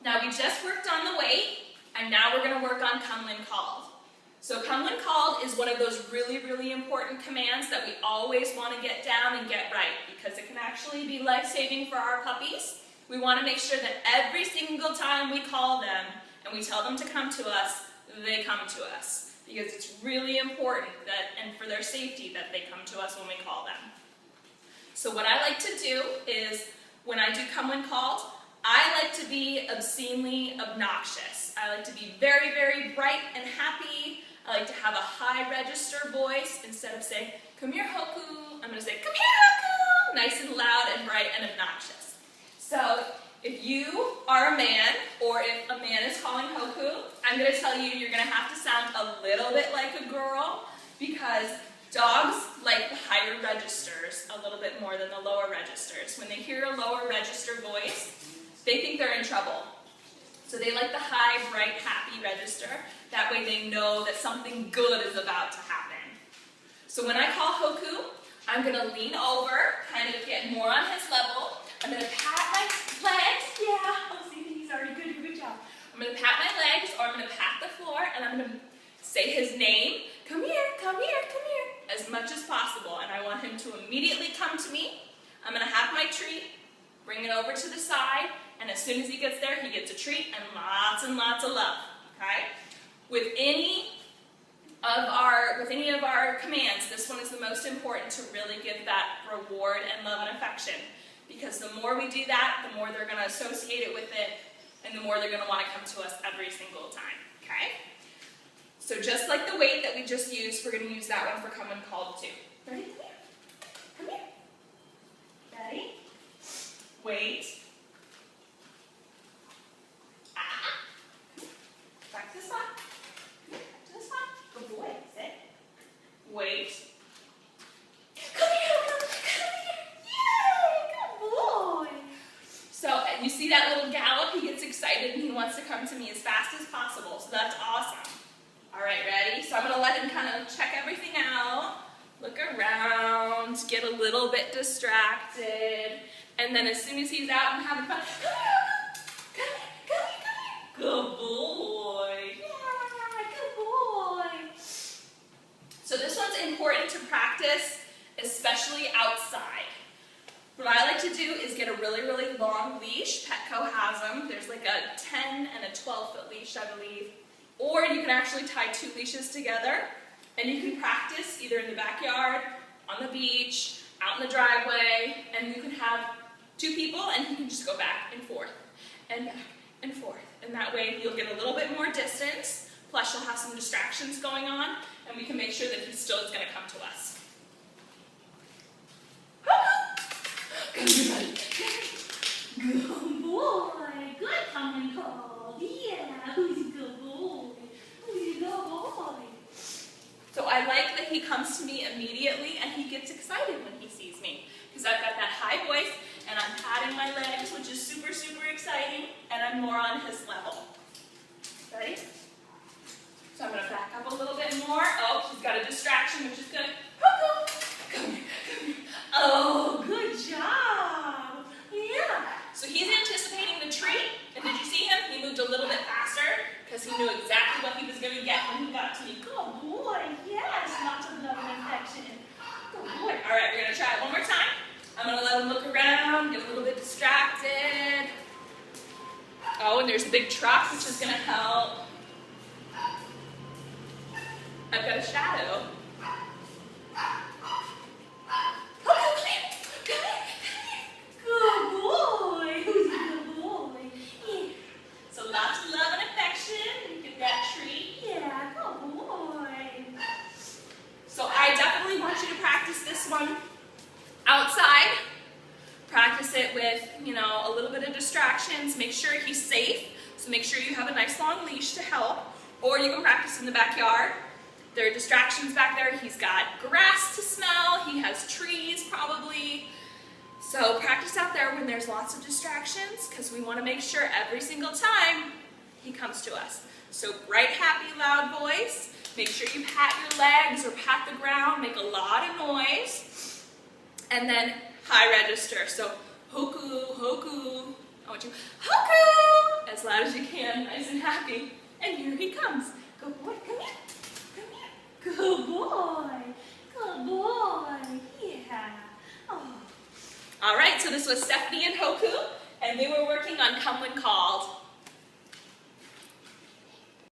Now we just worked on the weight, and now we're going to work on come when called. So come when called is one of those really, really important commands that we always want to get down and get right, because it can actually be life-saving for our puppies. We want to make sure that every single time we call them and we tell them to come to us, they come to us, because it's really important that, and for their safety, that they come to us when we call them. So what I like to do is, when I do come when called, I like to be obscenely obnoxious. I like to be very, very bright and happy. I like to have a high register voice. Instead of saying, "Come here, Hoku," I'm going to say, "Come here, Hoku," nice and loud and bright and obnoxious. So if you are a man, or if a man is calling Hoku, I'm going to tell you, you're going to have to sound a little bit like a girl, because dogs like the higher registers a little bit more than the lower registers. When they hear a lower register voice, they think they're in trouble. So they like the high, bright, happy register. That way they know that something good is about to happen. So when I call Hoku, I'm going to lean over, kind of get more on his level. I'm going to pat my legs. Yeah, oh, see, he's already good job. I'm going to pat my legs, or I'm going to pat the floor, and I'm going to say his name. Come here, come here, come here, as much as possible. And I want him to immediately come to me. I'm going to have my treat, bring it over to the side, and as soon as he gets there, he gets a treat and lots of love, okay? With any of our commands, this one is the most important, to really give that reward and love and affection, because the more we do that, the more they're going to associate it with it, and the more they're going to want to come to us every single time, okay? So just like the weight that we just used, we're going to use that one for come when called too. Ready? Come here. Come here. Ready? Wait. Back to the spot. Back to the spot. Good boy. Sit. Wait. Come here. Yay! Good boy. So you see that little gallop? He gets excited and he wants to come to me as fast as possible. So that's awesome. All right, ready? So I'm going to let him kind of check everything out, look around, get a little bit distracted, and then as soon as he's out and having fun, come here. Good boy. Yeah, good boy. So this one's important to practice, especially outside. What I like to do is get a really, really long leash. Petco has them. There's like a 10 and a 12-foot leash, I believe. Or you can actually tie 2 leashes together, and you can practice either in the backyard, on the beach, out in the driveway, and you can have 2 people, and you can just go back and forth, and back and forth. And that way you'll get a little bit more distance, plus you'll have some distractions going on, and we can make sure that he still is going to come to us. Come here, buddy. Good boy. Good come and call. Yeah, who's a good boy? Who's a good boy? So I like that he comes to me immediately and he gets excited when he sees me, because I've got that high voice and I'm patting my legs, which is super, super exciting, and I'm more on his level. Ready? So I'm going to back up a little bit more. Oh, he's got a distraction, which is good. Hoku! Come here, come here. Oh, good job. Yeah. So he's anticipating the treat, and did you see him? He moved a little bit faster because he knew exactly what he was going to get when he got to me. Good boy. Yes, lots of love and affection. Good boy. All right, we're going to try it one more time. I'm going to let him look around, get a little bit distracted. Oh, and there's a big truck, which is going to help. I've got a shadow. One outside, practice it with, a little bit of distractions. Make sure he's safe, so make sure you have a nice long leash to help, or you can practice in the backyard. There are distractions back there. He's got grass to smell, he has trees probably, so practice out there when there's lots of distractions, because we want to make sure every single time he comes to us. So bright, happy, loud voice. Make sure you pat your legs or pat the ground, make a lot of noise. And then high register. So Hoku, Hoku. I want you, Hoku, as loud again, nice and happy. And here he comes. Good boy, come here. Come here. Good boy. Good boy. Yeah. Oh. All right, so this was Stephanie and Hoku, and they were working on Come When Called.